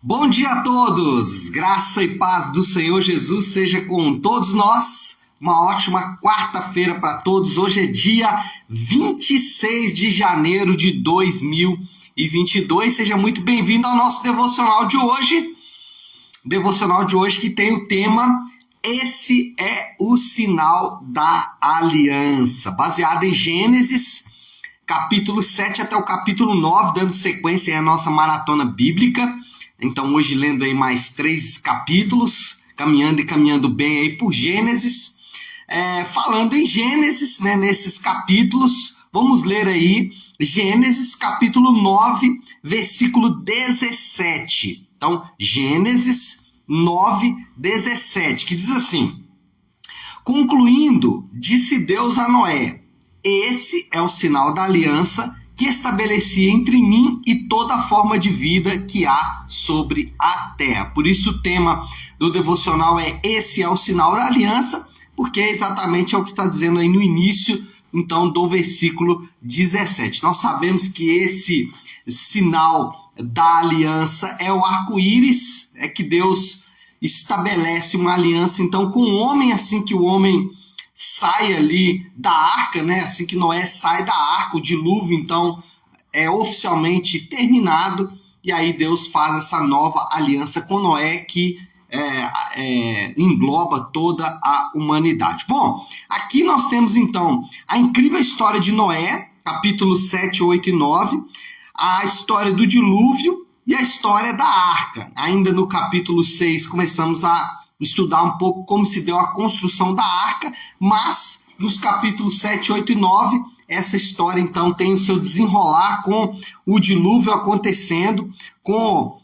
Bom dia a todos! Graça e paz do Senhor Jesus seja com todos nós. Uma ótima quarta-feira para todos. Hoje é dia 26 de janeiro de 2022. Seja muito bem-vindo ao nosso devocional de hoje. Devocional de hoje que tem o tema Esse é o sinal da aliança, baseado em Gênesis, capítulo 7 até o capítulo 9, dando sequência à nossa maratona bíblica. Então hoje lendo aí mais 3 capítulos, caminhando bem aí por Gênesis. Falando em Gênesis, né, nesses capítulos, vamos ler aí Gênesis capítulo 9, versículo 17. Então, Gênesis 9, 17, que diz assim: Concluindo, disse Deus a Noé: Esse é o sinal da aliança que estabeleci entre mim e toda forma de vida que há sobre a terra. Por isso o tema do devocional é Esse é o sinal da aliança, porque exatamente é o que está dizendo aí no início, então, do versículo 17. Nós sabemos que esse sinal da aliança é o arco-íris, é que Deus estabelece uma aliança, então, com o homem, assim que o homem sai ali da arca, né? Assim que Noé sai da arca, o dilúvio então é oficialmente terminado, e aí Deus faz essa nova aliança com Noé que engloba toda a humanidade. Bom, aqui nós temos então a incrível história de Noé, capítulos 7, 8 e 9, a história do dilúvio e a história da arca. Ainda no capítulo 6 começamos a estudar um pouco como se deu a construção da arca, mas nos capítulos 7, 8 e 9, essa história então tem o seu desenrolar com o dilúvio acontecendo, com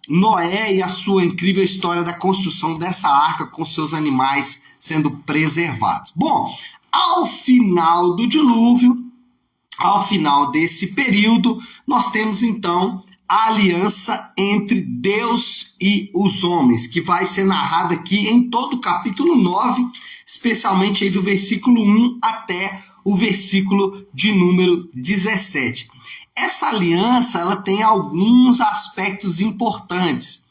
Noé e a sua incrível história da construção dessa arca com seus animais sendo preservados. Bom, ao final do dilúvio, ao final desse período, nós temos então a aliança entre Deus e os homens, que vai ser narrada aqui em todo o capítulo 9, especialmente aí do versículo 1 até o versículo de número 17. Essa aliança ela tem alguns aspectos importantes.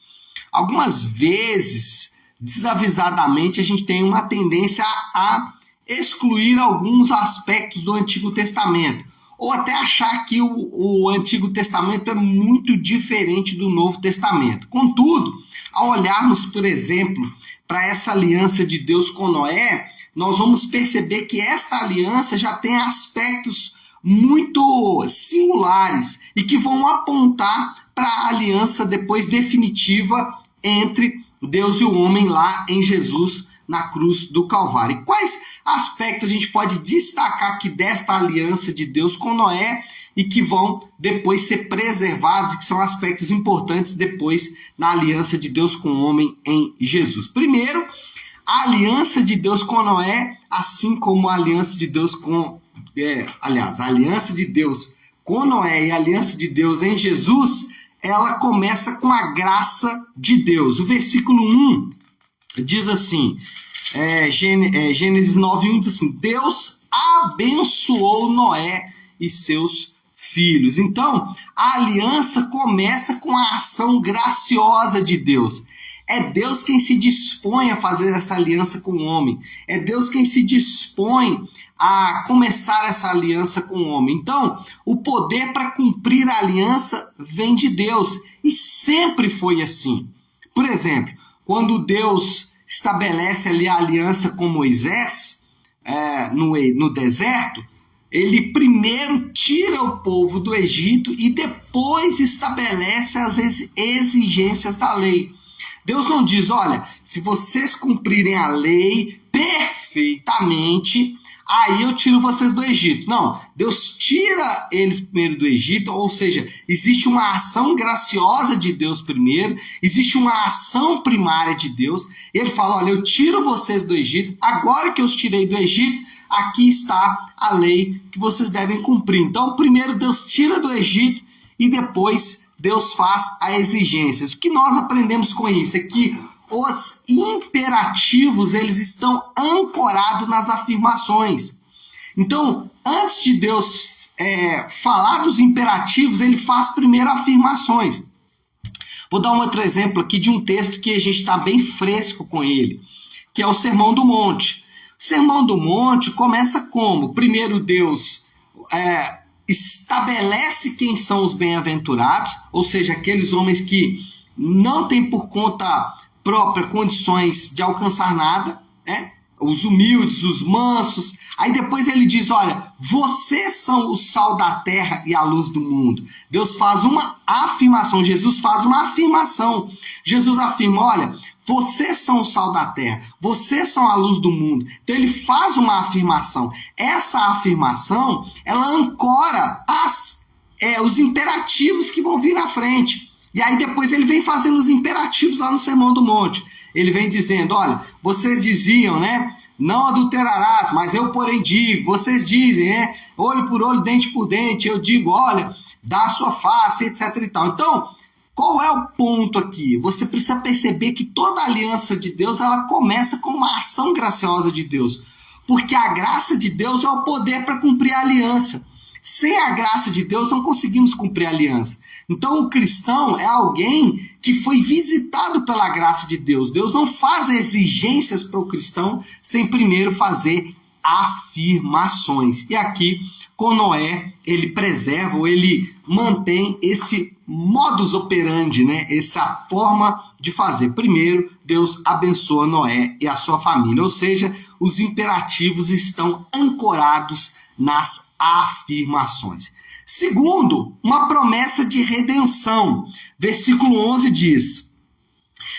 Algumas vezes, desavisadamente, a gente tem uma tendência a excluir alguns aspectos do Antigo Testamento, ou até achar que o Antigo Testamento é muito diferente do Novo Testamento. Contudo, ao olharmos, por exemplo, para essa aliança de Deus com Noé, nós vamos perceber que esta aliança já tem aspectos muito singulares e que vão apontar para a aliança depois definitiva entre Deus e o homem lá em Jesus na cruz do Calvário. E quais aspectos a gente pode destacar aqui desta aliança de Deus com Noé e que vão depois ser preservados e que são aspectos importantes depois na aliança de Deus com o homem em Jesus? Primeiro, a aliança de Deus com Noé, assim como a aliança de Deus com... a aliança de Deus com Noé e a aliança de Deus em Jesus, ela começa com a graça de Deus. O versículo 1 diz assim, Gênesis 9:1 diz assim: Deus abençoou Noé e seus filhos. Então, a aliança começa com a ação graciosa de Deus. É Deus quem se dispõe a fazer essa aliança com o homem. É Deus quem se dispõe a começar essa aliança com o homem. Então, o poder para cumprir a aliança vem de Deus. E sempre foi assim. Por exemplo, quando Deus estabelece ali a aliança com Moisés no deserto, ele primeiro tira o povo do Egito e depois estabelece as exigências da lei. Deus não diz, olha, se vocês cumprirem a lei perfeitamente, aí eu tiro vocês do Egito. Não, Deus tira eles primeiro do Egito, ou seja, existe uma ação graciosa de Deus primeiro, existe uma ação primária de Deus, e ele fala, olha, eu tiro vocês do Egito, agora que eu os tirei do Egito, aqui está a lei que vocês devem cumprir. Então, primeiro Deus tira do Egito e depois Deus faz as exigências. O que nós aprendemos com isso é que os imperativos, eles estão ancorados nas afirmações. Então, antes de Deus falar dos imperativos, ele faz primeiro afirmações. Vou dar um outro exemplo aqui de um texto que a gente está bem fresco com ele, que é o Sermão do Monte. O Sermão do Monte começa como? Primeiro Deus estabelece quem são os bem-aventurados, ou seja, aqueles homens que não têm por conta própria condições de alcançar nada, né? Os humildes, os mansos. Aí depois ele diz, olha, vocês são o sal da terra e a luz do mundo. Deus faz uma afirmação, Jesus faz uma afirmação. Jesus afirma, olha, vocês são o sal da terra, vocês são a luz do mundo. Então ele faz uma afirmação. Essa afirmação, ela ancora os imperativos que vão vir à frente. E aí depois ele vem fazendo os imperativos lá no Sermão do Monte. Ele vem dizendo, olha, vocês diziam, né? Não adulterarás, mas eu porém digo. Vocês dizem, né? Olho por olho, dente por dente. Eu digo, olha, dá a sua face, etc e tal. Então, qual é o ponto aqui? Você precisa perceber que toda a aliança de Deus, ela começa com uma ação graciosa de Deus. Porque a graça de Deus é o poder para cumprir a aliança. Sem a graça de Deus, não conseguimos cumprir a aliança. Então, o cristão é alguém que foi visitado pela graça de Deus. Deus não faz exigências para o cristão sem primeiro fazer afirmações. E aqui, com Noé, ele preserva, ou ele mantém esse modus operandi, né? Essa forma de fazer. Primeiro, Deus abençoa Noé e a sua família, ou seja, os imperativos estão ancorados nas afirmações. Segundo, uma promessa de redenção. Versículo 11 diz,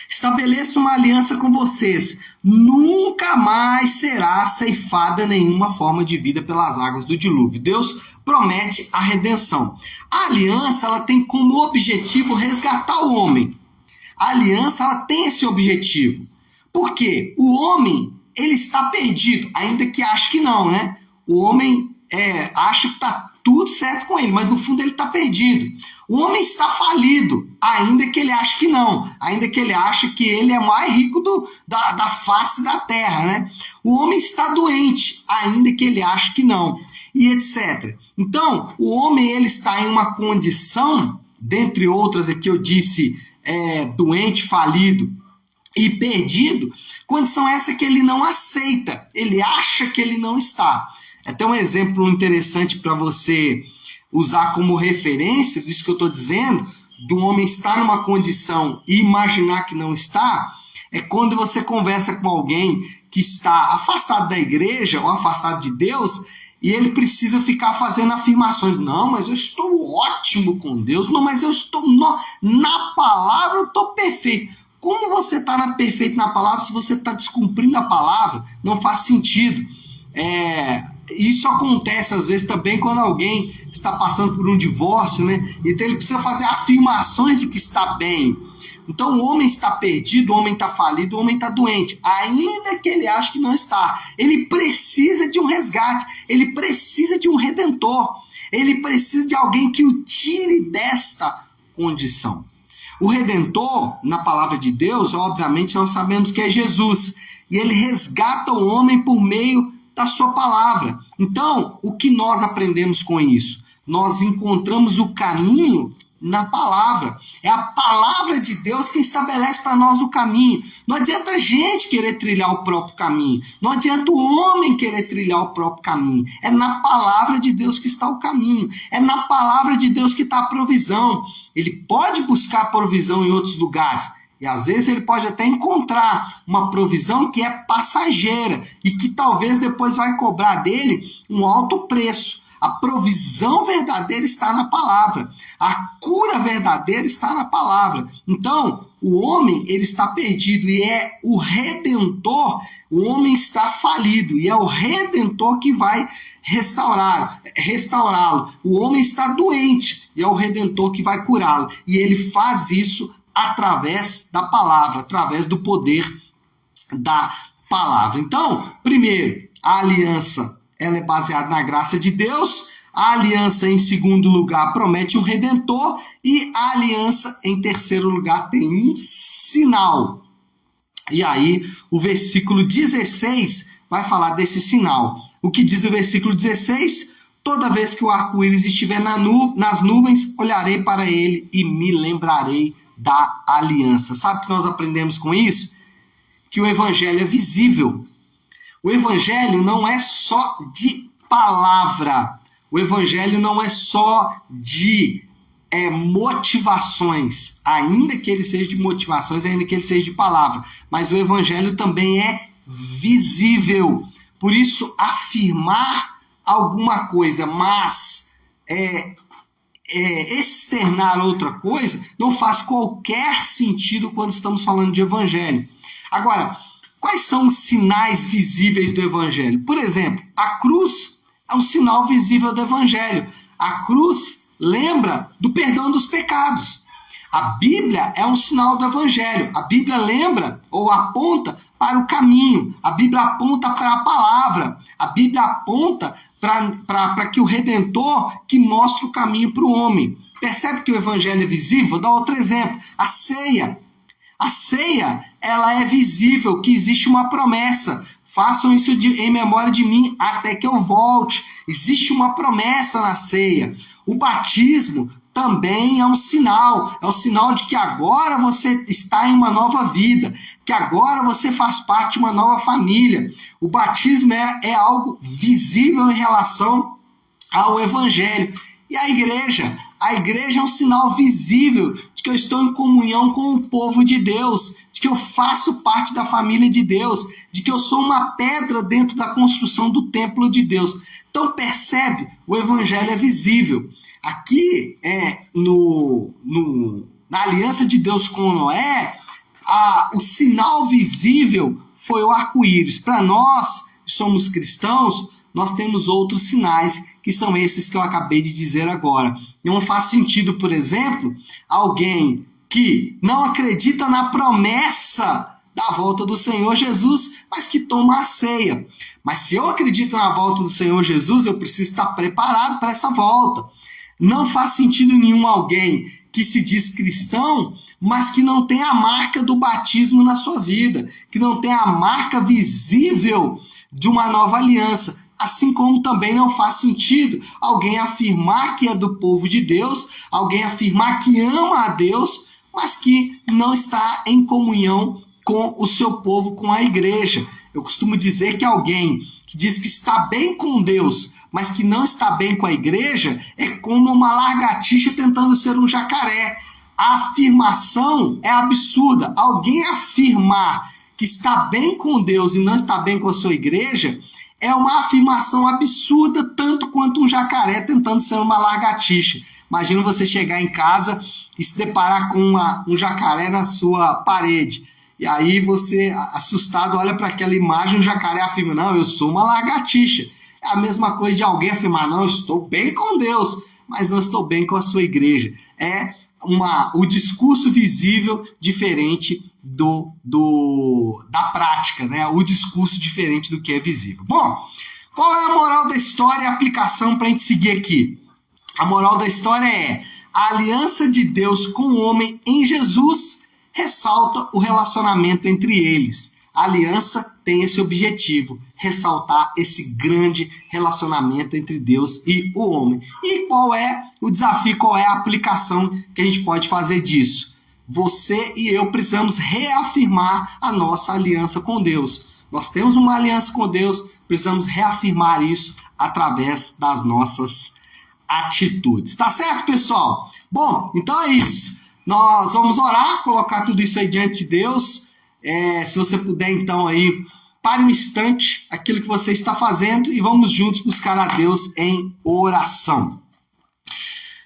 estabeleço uma aliança com vocês, nunca mais será ceifada nenhuma forma de vida pelas águas do dilúvio. Deus promete a redenção. A aliança, ela tem como objetivo resgatar o homem. A aliança, ela tem esse objetivo. Por quê? O homem, ele está perdido, ainda que ache que não, né? O homem acha que está tudo certo com ele, mas no fundo ele está perdido. O homem está falido, ainda que ele ache que não, ainda que ele ache que ele é mais rico da face da terra, né? O homem está doente, ainda que ele ache que não, e etc. Então, o homem ele está em uma condição, dentre outras aqui eu disse, doente, falido e perdido, condição essa que ele não aceita, ele acha que ele não está. Até um exemplo interessante para você usar como referência disso que eu estou dizendo, do homem estar numa condição e imaginar que não está, é quando você conversa com alguém que está afastado da igreja ou afastado de Deus e ele precisa ficar fazendo afirmações. Não, mas eu estou ótimo com Deus. Não, mas eu estou na palavra, eu estou perfeito. Como você está perfeito na palavra se você está descumprindo a palavra? Não faz sentido. Isso acontece às vezes também quando alguém está passando por um divórcio, né? Então ele precisa fazer afirmações de que está bem. Então o homem está perdido, o homem está falido, o homem está doente, ainda que ele ache que não está. Ele precisa de um resgate, ele precisa de um redentor, ele precisa de alguém que o tire desta condição. O redentor, na palavra de Deus, obviamente nós sabemos que é Jesus, e ele resgata o homem por meio da sua palavra. Então, o que nós aprendemos com isso? Nós encontramos o caminho na palavra. É a palavra de Deus que estabelece para nós o caminho. Não adianta a gente querer trilhar o próprio caminho. Não adianta o homem querer trilhar o próprio caminho. É na palavra de Deus que está o caminho. É na palavra de Deus que está a provisão. Ele pode buscar provisão em outros lugares. E às vezes ele pode até encontrar uma provisão que é passageira e que talvez depois vai cobrar dele um alto preço. A provisão verdadeira está na palavra. A cura verdadeira está na palavra. Então, o homem ele está perdido e é o Redentor. O homem está falido e é o Redentor que vai restaurá-lo. O homem está doente e é o Redentor que vai curá-lo. E ele faz isso através da palavra, através do poder da palavra. Então, primeiro, a aliança ela é baseada na graça de Deus. A aliança, em segundo lugar, promete um redentor. E a aliança, em terceiro lugar, tem um sinal. E aí, o versículo 16 vai falar desse sinal. O que diz o versículo 16? Toda vez que o arco-íris estiver nas nuvens, olharei para ele e me lembrarei da aliança. Sabe o que nós aprendemos com isso? Que o evangelho é visível. O evangelho não é só de palavra. O evangelho não é só de motivações, ainda que ele seja de motivações, ainda que ele seja de palavra. Mas o evangelho também é visível. Por isso, afirmar alguma coisa, mas externar outra coisa, não faz qualquer sentido quando estamos falando de evangelho. Agora, quais são os sinais visíveis do evangelho? Por exemplo, a cruz é um sinal visível do evangelho. A cruz lembra do perdão dos pecados. A Bíblia é um sinal do evangelho. A Bíblia lembra ou aponta para o caminho. A Bíblia aponta para a palavra. A Bíblia aponta para que o Redentor que mostra o caminho para o homem. Percebe que o evangelho é visível? Vou dar outro exemplo. A ceia. A ceia, ela é visível, que existe uma promessa. Façam isso em memória de mim até que eu volte. Existe uma promessa na ceia. O batismo também é um sinal de que agora você está em uma nova vida, que agora você faz parte de uma nova família. O batismo é algo visível em relação ao evangelho. E a igreja é um sinal visível de que eu estou em comunhão com o povo de Deus, de que eu faço parte da família de Deus, de que eu sou uma pedra dentro da construção do templo de Deus. Então percebe, o evangelho é visível. Aqui, na aliança de Deus com Noé, o sinal visível foi o arco-íris. Para nós, que somos cristãos, nós temos outros sinais, que são esses que eu acabei de dizer agora. Não faz sentido, por exemplo, alguém que não acredita na promessa da volta do Senhor Jesus, mas que toma a ceia. Mas se eu acredito na volta do Senhor Jesus, eu preciso estar preparado para essa volta. Não faz sentido nenhum alguém que se diz cristão, mas que não tem a marca do batismo na sua vida, que não tem a marca visível de uma nova aliança. Assim como também não faz sentido alguém afirmar que é do povo de Deus, alguém afirmar que ama a Deus, mas que não está em comunhão com o seu povo, com a igreja. Eu costumo dizer que alguém que diz que está bem com Deus, mas que não está bem com a igreja, é como uma lagartixa tentando ser um jacaré. A afirmação é absurda. Alguém afirmar que está bem com Deus e não está bem com a sua igreja é uma afirmação absurda, tanto quanto um jacaré tentando ser uma lagartixa. Imagina você chegar em casa e se deparar com um jacaré na sua parede. E aí você, assustado, olha para aquela imagem, o jacaré afirma, não, eu sou uma lagartixa. É a mesma coisa de alguém afirmar, não, eu estou bem com Deus, mas não estou bem com a sua igreja. É o discurso visível diferente da prática, né? O discurso diferente do que é visível. Bom, qual é a moral da história e a aplicação para a gente seguir aqui? A moral da história é: a aliança de Deus com o homem em Jesus ressalta o relacionamento entre eles. A aliança tem esse objetivo, ressaltar esse grande relacionamento entre Deus e o homem. E qual é o desafio, qual é a aplicação que a gente pode fazer disso? Você e eu precisamos reafirmar a nossa aliança com Deus. Nós temos uma aliança com Deus, precisamos reafirmar isso através das nossas atitudes. Tá certo, pessoal? Bom, então é isso. Nós vamos orar, colocar tudo isso aí diante de Deus. Se você puder, então, aí, pare um instante aquilo que você está fazendo e vamos juntos buscar a Deus em oração.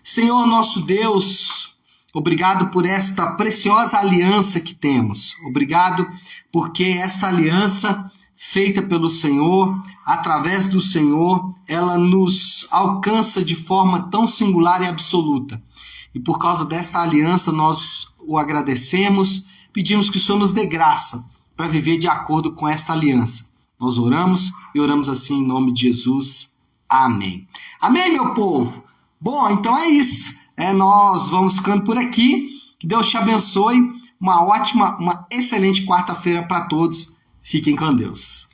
Senhor, nosso Deus, obrigado por esta preciosa aliança que temos. Obrigado porque esta aliança feita pelo Senhor, através do Senhor, ela nos alcança de forma tão singular e absoluta. E por causa desta aliança, nós o agradecemos, pedimos que o Senhor nos dê graça para viver de acordo com esta aliança. Nós oramos e oramos assim em nome de Jesus. Amém. Amém, meu povo? Bom, então é isso. Nós vamos ficando por aqui. Que Deus te abençoe. Uma excelente quarta-feira para todos. Fiquem com Deus.